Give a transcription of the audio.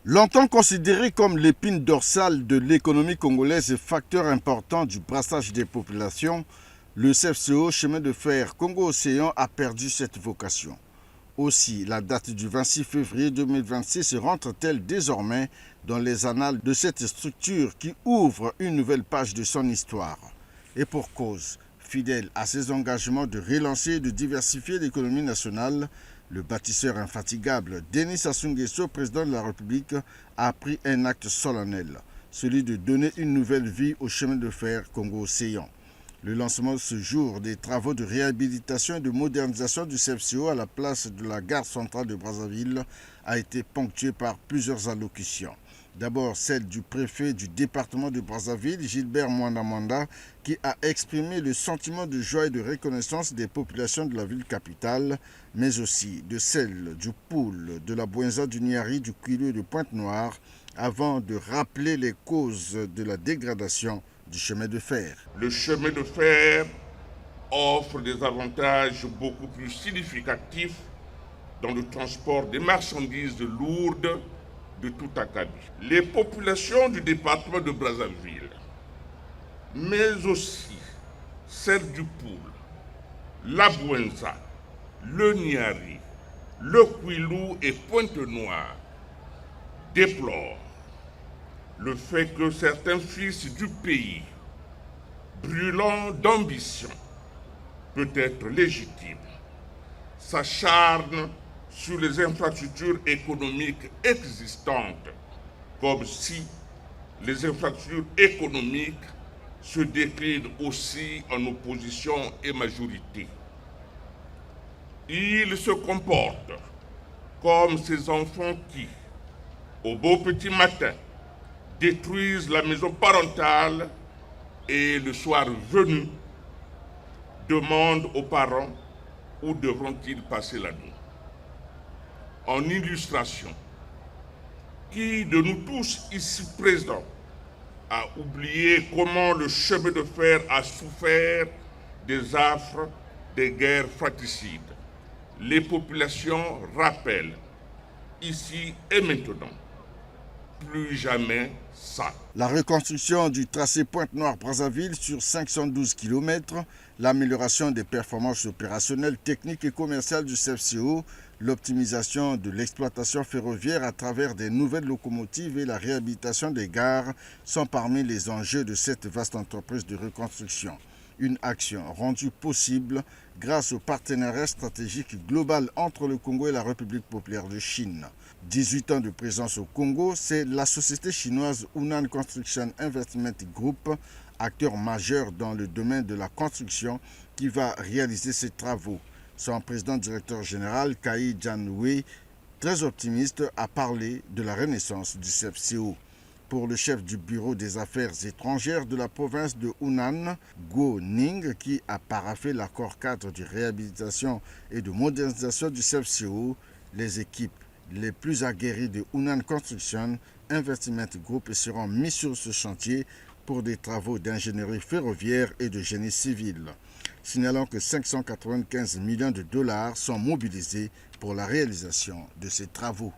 Longtemps considéré comme l'épine dorsale de l'économie congolaise et facteur important du brassage des populations, le CFCO chemin de fer Congo-Océan a perdu cette vocation. Aussi, la date du 26 février 2026 rentre-t-elle désormais dans les annales de cette structure qui ouvre une nouvelle page de son histoire. Et pour cause, fidèle à ses engagements de relancer et de diversifier l'économie nationale, le bâtisseur infatigable Denis Sassou Nguesso, président de la République, a pris un acte solennel, celui de donner une nouvelle vie au chemin de fer Congo-Océan. Le lancement ce jour des travaux de réhabilitation et de modernisation du CFCO à la place de la gare centrale de Brazzaville a été ponctué par plusieurs allocutions. D'abord celle du préfet du département de Brazzaville, Gilbert Mwanda, qui a exprimé le sentiment de joie et de reconnaissance des populations de la ville capitale, mais aussi de celle du Poul, de la Bouenza, du Niari, du Kwilu et de Pointe-Noire, avant de rappeler les causes de la dégradation du chemin de fer. Le chemin de fer offre des avantages beaucoup plus significatifs dans le transport des marchandises lourdes de tout acabit. Les populations du département de Brazzaville, mais aussi celles du Poul, la Bouenza, le Niari, le Kwilu et Pointe-Noire, déplorent le fait que certains fils du pays, brûlant d'ambition, peut-être légitime, s'acharnent sur les infrastructures économiques existantes, comme si les infrastructures économiques se déclinent aussi en opposition et majorité. Ils se comportent comme ces enfants qui, au beau petit matin, détruisent la maison parentale et le soir venu, demandent aux parents où devront-ils passer la nuit. En illustration, qui de nous tous ici présents a oublié comment le chemin de fer a souffert des affres des guerres fratricides? Les populations rappellent, ici et maintenant, plus jamais ça. La reconstruction du tracé Pointe-Noire-Brazzaville sur 512 km, l'amélioration des performances opérationnelles, techniques et commerciales du CFCO, l'optimisation de l'exploitation ferroviaire à travers des nouvelles locomotives et la réhabilitation des gares sont parmi les enjeux de cette vaste entreprise de reconstruction. Une action rendue possible grâce au partenariat stratégique global entre le Congo et la République populaire de Chine. 18 ans de présence au Congo, c'est la société chinoise Hunan Construction Investment Group, acteur majeur dans le domaine de la construction, qui va réaliser ces travaux. Son président-directeur général, Kai Jianwei, très optimiste, a parlé de la renaissance du CFCO. Pour le chef du bureau des affaires étrangères de la province de Hunan, Guo Ning, qui a paraphé l'accord cadre de réhabilitation et de modernisation du CFCO, les équipes les plus aguerries de Hunan Construction Investment Group seront mises sur ce chantier pour des travaux d'ingénierie ferroviaire et de génie civil. Signalant que 595 millions de dollars sont mobilisés pour la réalisation de ces travaux.